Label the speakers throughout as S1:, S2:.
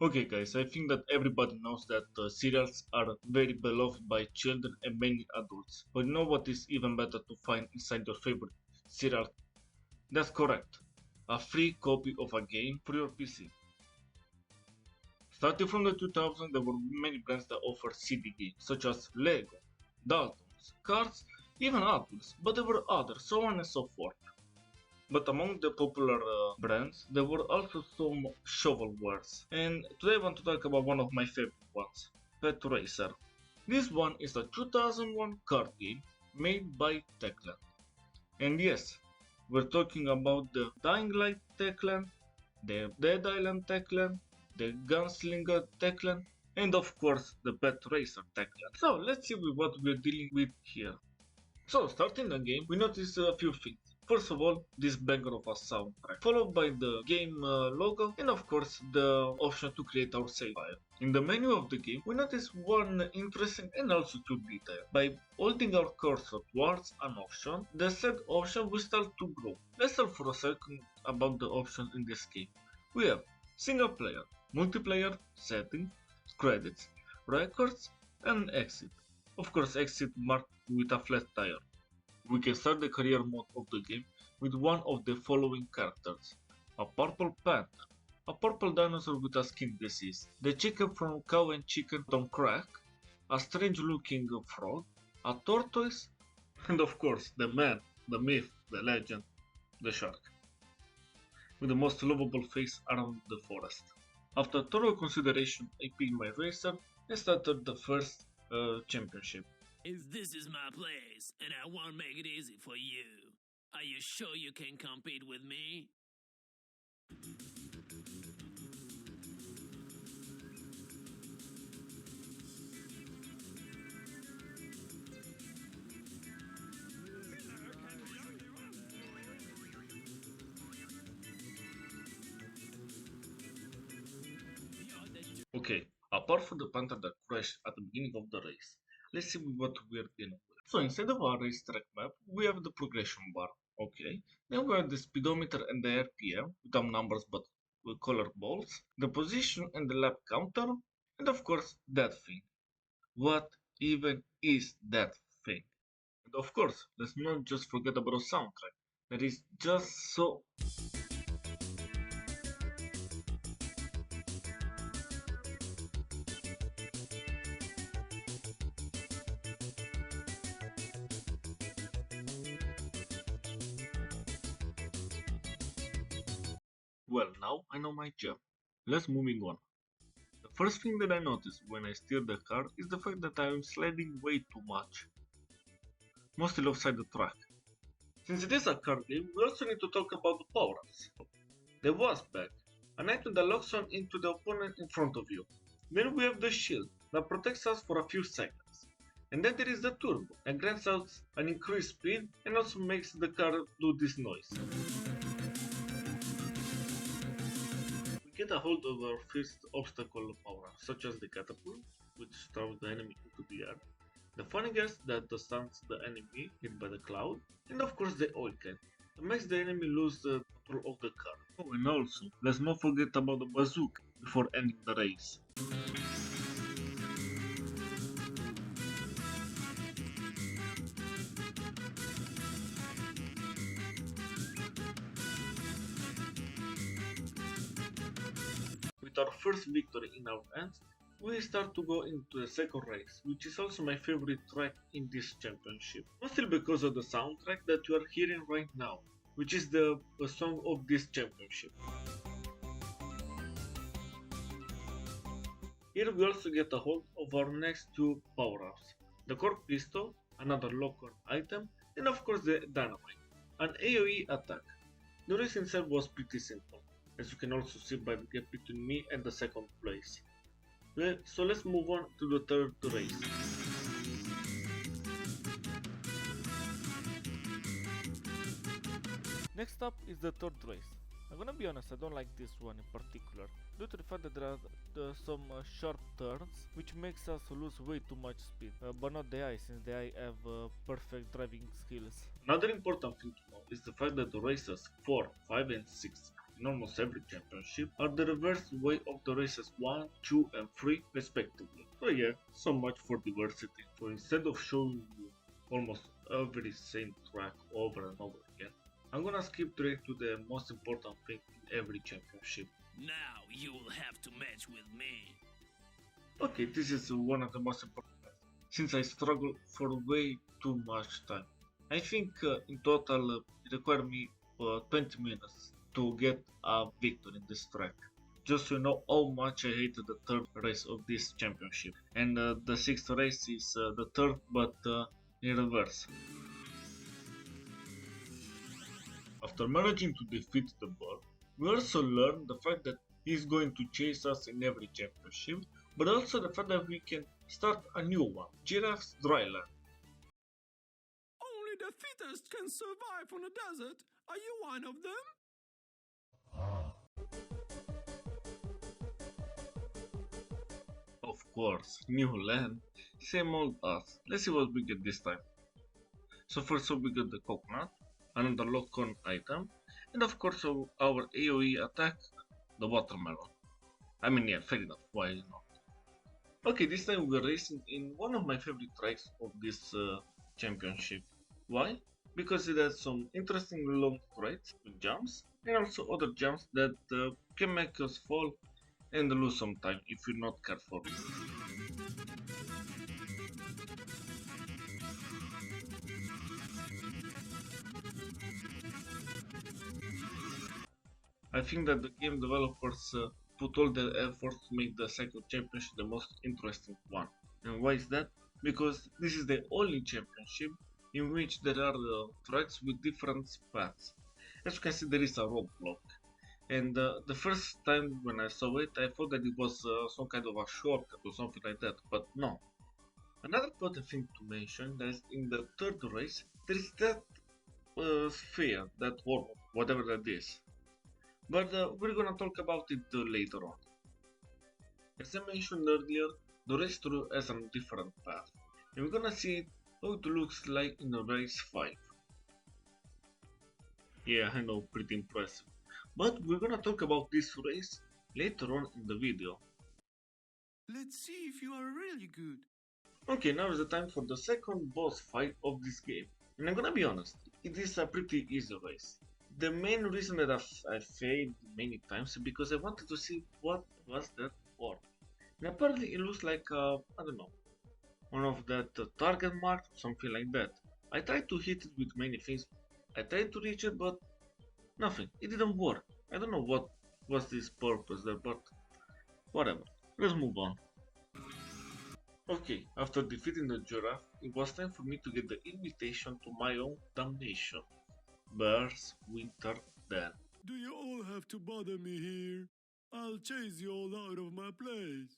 S1: Okay guys, I think that everybody knows that cereals are very beloved by children and many adults. But you know what is even better to find inside your favorite cereal? That's correct. A free copy of a game for your PC. Starting from the 2000s, there were many brands that offered CD games, such as Lego, Daltons, Cars, even Atlas, but there were others, so on and so forth. But among the popular brands, there were also some shovelwares. And today I want to talk about one of my favorite ones, Petracer. This one is a 2001 card game made by Techland. And yes, we're talking about the Dying Light Techland, the Dead Island Techland, the Gunslinger Techland, and of course the Petracer Techland. So let's see what we're dealing with here. So, starting the game, we notice a few things. First of all, this banger of a soundtrack, followed by the game logo, and of course the option to create our save file. In the menu of the game, we notice one interesting and also cute detail. By holding our cursor towards an option, the said option will start to grow. Let's talk for a second about the options in this game. We have single player, multiplayer, settings, credits, records, and exit. Of course, exit marked with a flat tire. We can start the career mode of the game with one of the following characters: a purple panther, a purple dinosaur with a skin disease, the chicken from Cow and Chicken on Crack, a strange looking frog, a tortoise, and of course the man, the myth, the legend, the shark, with the most lovable face around the forest. After thorough consideration, I picked my racer and started the first championship.
S2: This is my place, and I won't make it easy for you. Are you sure you can compete with me?
S1: Okay, apart from the panther that crashed at the beginning of the race, let's see what we're dealing with. So instead of our racetrack map, we have the progression bar. Okay, then we have the speedometer and the RPM, without numbers but with colored balls, the position and the lap counter, and of course that thing. What even is that thing? And of course, let's not just forget about the soundtrack. That is just so well. Now I know my job. Let's moving on. The first thing that I notice when I steer the car is the fact that I am sliding way too much, mostly offside the track. Since it is a card game, we also need to talk about the power-ups. The Wasp Bag, an item that locks on into the opponent in front of you. Then we have the Shield, that protects us for a few seconds. And then there is the Turbo, that grants us an increased speed and also makes the car do this noise. We get a hold of our first obstacle power, such as the Catapult, which throws the enemy into the air. The funny gas that stuns the enemy hit by the cloud, and of course the oil can, that makes the enemy lose the control of the car. Oh, and also, let's not forget about the bazooka before ending the race. With our first victory in our hands, we start to go into the second race, which is also my favorite track in this championship. Mostly because of the soundtrack that you are hearing right now, which is the song of this championship. Here we also get a hold of our next two power-ups. The Cork Pistol, another lock-on item, and of course the Dynamite, an AoE attack. The race itself was pretty simple, as you can also see by the gap between me and the second place. So let's move on to the third race.
S3: Next up is the third race. I'm gonna be honest, I don't like this one in particular, due to the fact that there are some sharp turns, which makes us lose way too much speed, but not the AI, since the AI have perfect driving skills.
S1: Another important thing to know is the fact that the races 4, 5 and 6 in almost every championship are the reverse way of the races 1, 2 and 3 respectively. So yeah, so much for diversity. So instead of showing you almost every same track over and over again, I'm gonna skip straight to the most important thing in every championship.
S2: Now you will have to match with me.
S1: Okay, this is one of the most important parts, since I struggle for way too much time. I think in total it required me 20 minutes to get a victory in this track. Just so you know how much I hated the third race of this championship. And the sixth race is the third but in reverse. After managing to defeat the ball, we also learn the fact that he's going to chase us in every championship, but also the fact that we can start a new one, Giraffe's Dryland.
S2: Only the fittest can survive on a desert. Are you one of them?
S1: Of course, new land, same old us. Let's see what we get this time. So first up we get the coconut, another lock-on item, and of course our AoE attack, the watermelon. I mean yeah, fair enough, why not? Okay, this time we're racing in one of my favorite tracks of this championship. Why? Because it has some interesting long straights with jumps, and also other jumps that can make us fall and lose some time if you're not careful. I think that the game developers put all their efforts to make the second championship the most interesting one. And why is that? Because this is the only championship in which there are tracks with different paths. As you can see, there is a roadblock. And the first time when I saw it, I thought that it was some kind of a shortcut or something like that, but no. Another important thing to mention is in the third race, there is that sphere, that world, whatever that is. But we're gonna talk about it later on. As I mentioned earlier, the race through has a different path, and we're gonna see how it looks like in race 5. Yeah, I know, pretty impressive. But we're gonna talk about this race later on in the video.
S2: Let's see if you are really good.
S1: Okay, now is the time for the second boss fight of this game. And I'm gonna be honest, it is a pretty easy race. The main reason that I failed many times is because I wanted to see what was that for. And apparently it looks like, I don't know, one of that target mark, something like that. I tried to hit it with many things. I tried to reach it, but nothing. It didn't work. I don't know what was this purpose there, but whatever. Let's move on. Okay, after defeating the giraffe, it was time for me to get the invitation to my own damnation. Bear's Winter Den.
S2: Do you all have to bother me here? I'll chase you all out of my place.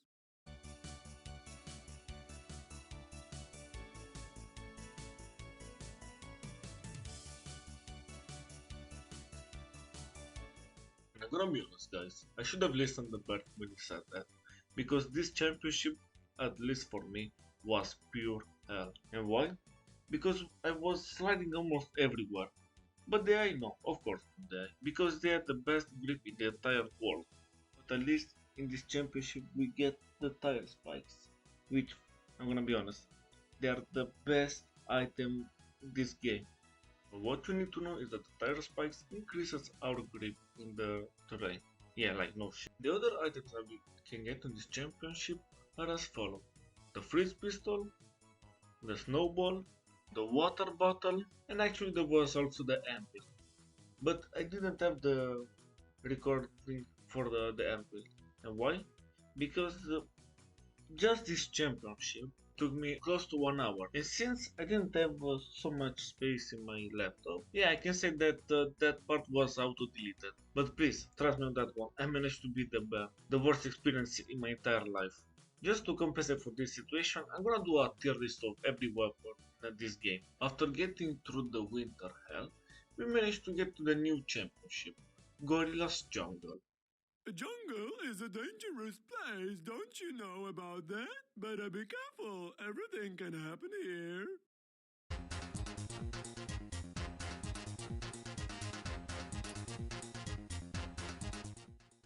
S1: I'm gonna be honest guys, I should have listened to Bert when he said that, because this championship, at least for me, was pure hell. And why? Because I was sliding almost everywhere. But the AI no, of course not the AI, because they had the best grip in the entire world. But at least in this championship we get the tire spikes, which, I'm gonna be honest, they are the best item in this game. But what you need to know is that the tire spikes increases our grip in the terrain. Yeah, like no shit. The other items that we can get in this championship are as follow: the freeze pistol, the snowball, the water bottle, and actually there was also the anvil. But I didn't have the recording for the anvil. And why? Because just this championship took me close to 1 hour, and since I didn't have so much space in my laptop, yeah, I can say that that part was auto deleted. But please trust me on that one, I managed to beat the worst experience in my entire life. Just to compensate for this situation, I'm gonna do a tier list of every weapon in this game. After getting through the winter hell, we managed to get to the new championship, Gorilla's Jungle.
S2: A jungle is a dangerous place, don't you know about that? Better be careful, everything can happen here.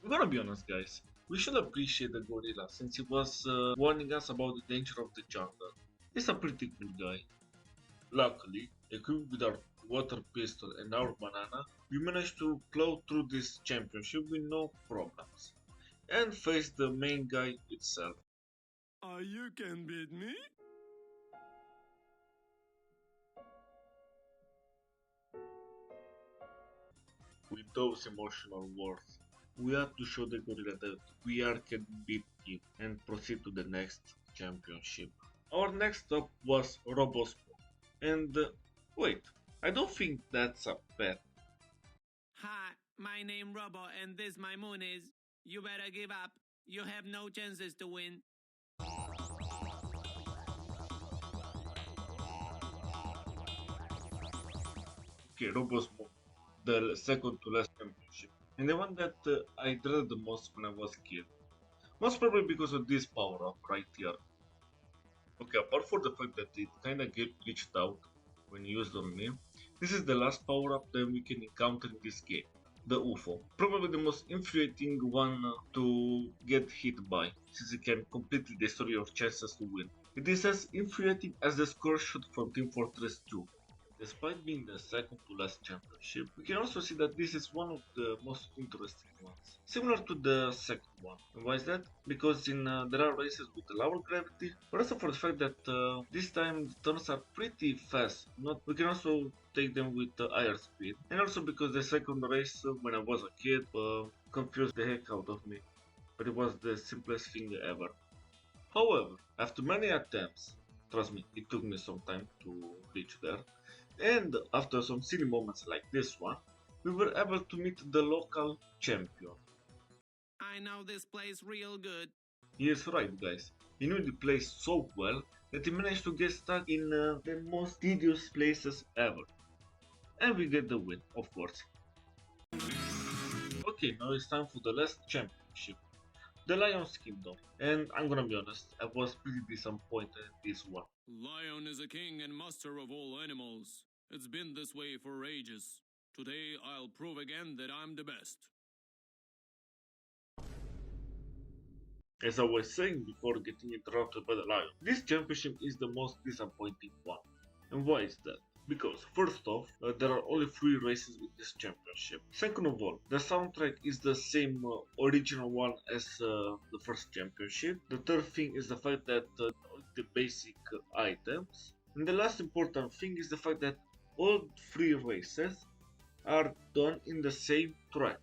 S1: I'm gonna be honest, guys. We should appreciate the gorilla since he was warning us about the danger of the jungle. He's a pretty cool guy. Luckily, equipped with our water pistol and our banana, we managed to plow through this championship with no problems and face the main guy itself.
S2: You can beat me?
S1: With those emotional words, we had to show the gorilla that we are can beat him and proceed to the next championship. Our next stop was Robospo, and wait, I don't think that's a pet.
S4: Hi, my name Robo and this my moon is. You better give up. You have no chances to win.
S1: Okay, Robospo, the second to last championship, and the one that I dreaded the most when I was a kid. Most probably because of this power up right here. Okay, apart from the fact that it kinda get glitched out when used on me, this is the last power up that we can encounter in this game. The UFO. Probably the most infuriating one to get hit by, since it can completely destroy your chances to win. It is as infuriating as the score shot from Team Fortress 2. Despite being the second to last championship, we can also see that this is one of the most interesting ones, similar to the second one. And why is that? Because there are races with lower gravity, but also for the fact that this time the turns are pretty fast. We can also take them with higher speed, and also because the second race when I was a kid confused the heck out of me, but it was the simplest thing ever. However, after many attempts, trust me, it took me some time to reach there. And after some silly moments like this one, we were able to meet the local champion.
S4: I know this place real good.
S1: He is right, guys. He knew the place so well that he managed to get stuck in the most tedious places ever. And we get the win, of course. Okay, now it's time for the last championship, the Lion's Kingdom. And I'm gonna be honest, I was pretty disappointed in this one.
S2: Lion is a king and master of all animals. It's been this way for ages. Today I'll prove again that I'm the best.
S1: As I was saying before getting interrupted by the lion, this championship is the most disappointing one. And why is that? Because, first off, there are only 3 races with this championship. Second of all, the soundtrack is the same original one as the first championship. The third thing is the fact that the basic items. And the last important thing is the fact that all 3 races are done in the same track.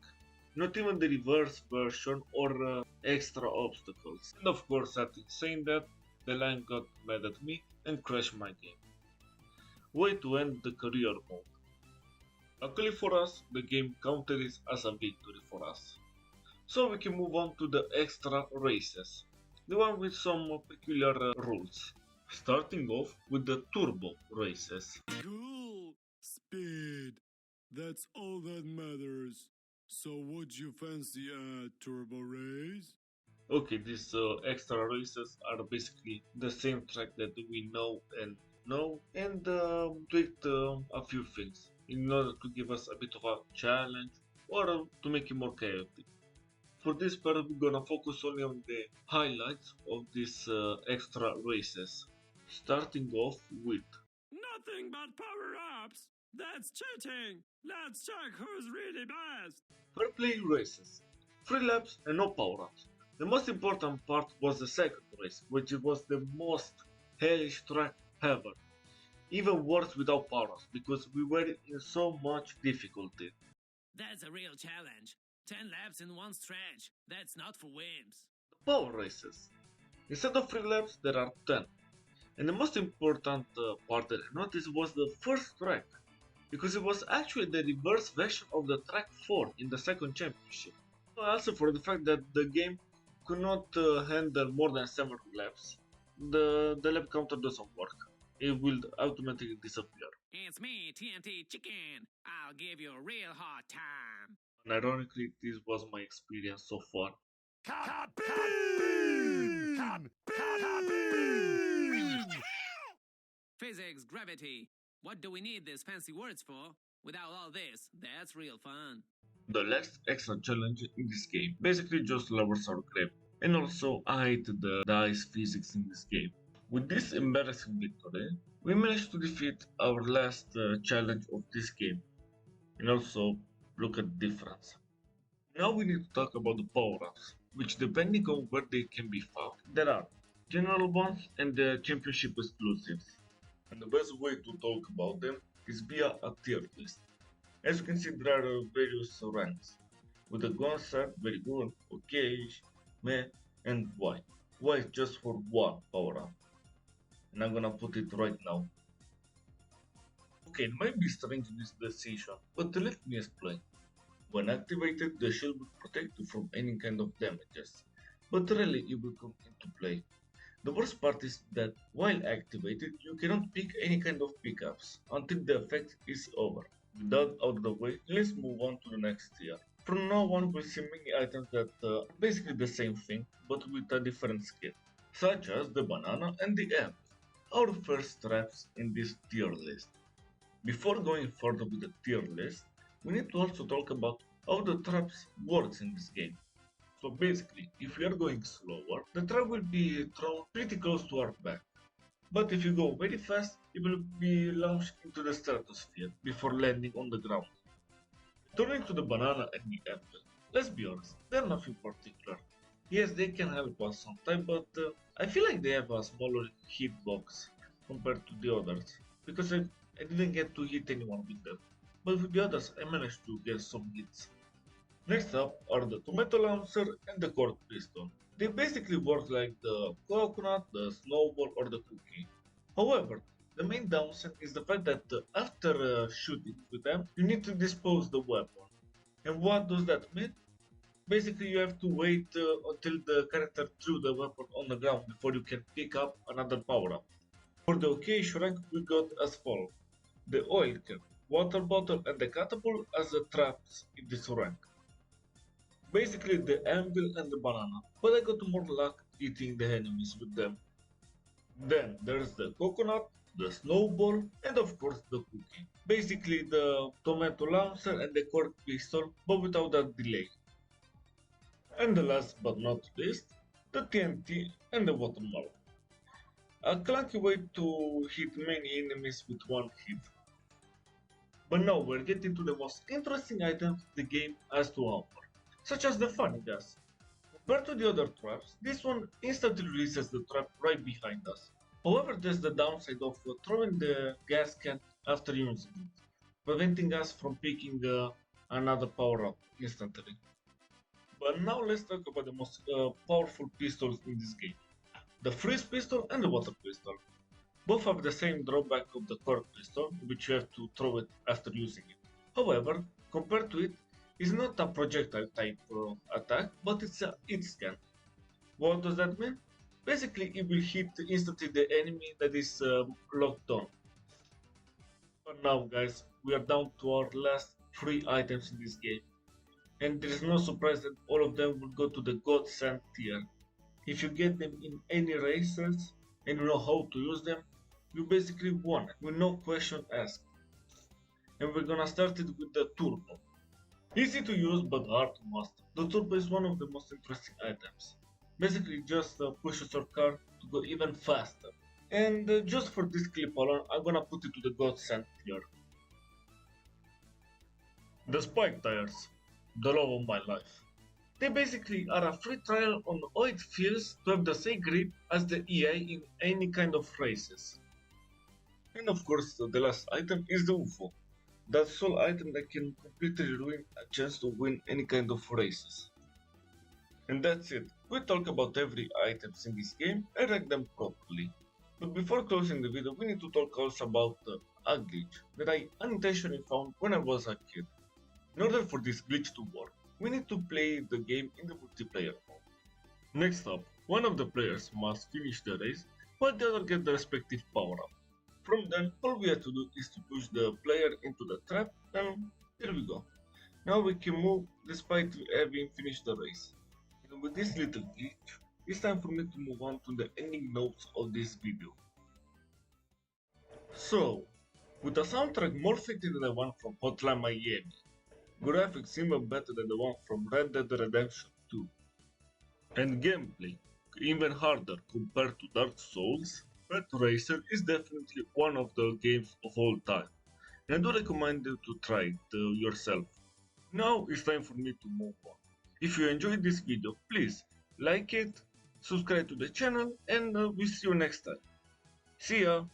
S1: Not even the reverse version or extra obstacles. And of course, after saying that, the lion got mad at me and crashed my game. Way to end the career mode. Luckily for us, the game counted it as a victory for us. So we can move on to the extra races, the one with some peculiar rules. Starting off with the turbo races.
S2: Cool! Speed. That's all that matters. So would you fancy a turbo race?
S1: Okay, these extra races are basically the same track that we know and tweaked a few things in order to give us a bit of a challenge or to make it more chaotic. For this part, we're gonna focus only on the highlights of these extra races, starting off with
S2: Nothing but power-ups! That's cheating! Let's check who's really best!
S1: fair play races, 3 laps and no power-ups. The most important part was the second race, which was the most hellish track ever. Even worse without power-ups, because we were in so much difficulty.
S4: That's a real challenge. 10 laps in one stretch. That's not for wimps.
S1: Power races. Instead of 3 laps, there are 10. And the most important part that I noticed was the first track, because it was actually the reverse version of the track 4 in the second championship. Also for the fact that the game could not handle more than 7 laps, the lap counter doesn't work. It will automatically disappear.
S4: It's me, TNT Chicken. I'll give you a real hard time.
S1: And ironically, this was my experience so far.
S4: Physics, gravity. What do we need these fancy words for? Without all this, that's real fun.
S1: The last extra challenge in this game basically just lowers our gravity. And also I hate the ice physics in this game. With this embarrassing victory, we managed to defeat our last challenge of this game. And also, look at the difference. Now we need to talk about the power-ups, which depending on where they can be found, there are general ones and the championship exclusives. And the best way to talk about them is via a tier list. As you can see, there are various ranks, with the concert, very good, okay, meh, and why. Why is just for one power-up. And I'm gonna put it right now. Okay, it might be strange this decision, but let me explain. When activated, the shield will protect you from any kind of damages, but rarely it will come into play. The worst part is that while activated, you cannot pick any kind of pickups until the effect is over. With that out of the way, let's move on to the next tier. From now on, we'll see many items that are basically the same thing, but with a different skin, such as the banana and the apple, our first traps in this tier list. Before going further with the tier list, we need to also talk about how the traps works in this game. So basically, if we are going slower, the trap will be thrown pretty close to our back. But if you go very fast, it will be launched into the stratosphere before landing on the ground. Turning to the banana and the apple, let's be honest, they're nothing particular. Yes, they can help us sometimes, but I feel like they have a smaller hitbox compared to the others, because I didn't get to hit anyone with them. But with the others, I managed to get some hits. Next up are the tomato launcher and the cork pistol. They basically work like the coconut, the snowball or the cookie. However, the main downside is the fact that after shooting with them, you need to dispose the weapon. And what does that mean? Basically, you have to wait until the character threw the weapon on the ground before you can pick up another power-up. For the occasion rank, we got as follows: the oil can, water bottle and the catapult as the traps in this rank. Basically the anvil and the banana, but I got more luck eating the enemies with them. Then there's the coconut, the snowball, and of course the cookie. Basically the tomato launcher and the cork pistol, but without that delay. And the last but not least, the TNT and the watermelon. A clunky way to hit many enemies with one hit. But now we're getting to the most interesting items the game has to offer, such as the funny gas. Compared to the other traps, this one instantly releases the trap right behind us. However, there's the downside of throwing the gas can after using it, preventing us from picking another power up instantly. But now let's talk about the most powerful pistols in this game. The freeze pistol and the water pistol. Both have the same drawback of the cork pistol, which you have to throw it after using it. However, compared to it, it's not a projectile type attack, but it's a hit scan. What does that mean? Basically, it will hit instantly the enemy that is locked on. But now guys, we are down to our last 3 items in this game. And there is no surprise that all of them will go to the godsend tier. If you get them in any races and you know how to use them, you basically won with no question asked. And we're gonna start it with the turbo. Easy to use but hard to master. The turbo is one of the most interesting items. Basically just pushes your car to go even faster. And just for this clip alone, I'm gonna put it to the godsend tier. The spike tires, the love of my life. They basically are a free trial on how it feels to have the same grip as the EA in any kind of races. And of course the last item is the UFO. That sole item that can completely ruin a chance to win any kind of races. And that's it. We talk about every items in this game and rank them properly. But before closing the video, we need to talk also about a glitch that I unintentionally found when I was a kid. In order for this glitch to work, we need to play the game in the multiplayer mode. Next up, one of the players must finish the race while the other gets the respective power up. From then, all we have to do is to push the player into the trap and there we go. Now we can move despite having finished the race. And with this little glitch, it's time for me to move on to the ending notes of this video. So, with a soundtrack more fitting than the one from Hotline Miami, graphics even better than the one from Red Dead Redemption 2, and gameplay even harder compared to Dark Souls, Petracer is definitely one of the games of all time, and I do recommend you to try it yourself. Now it's time for me to move on. If you enjoyed this video, please like it, subscribe to the channel, and we'll see you next time. See ya!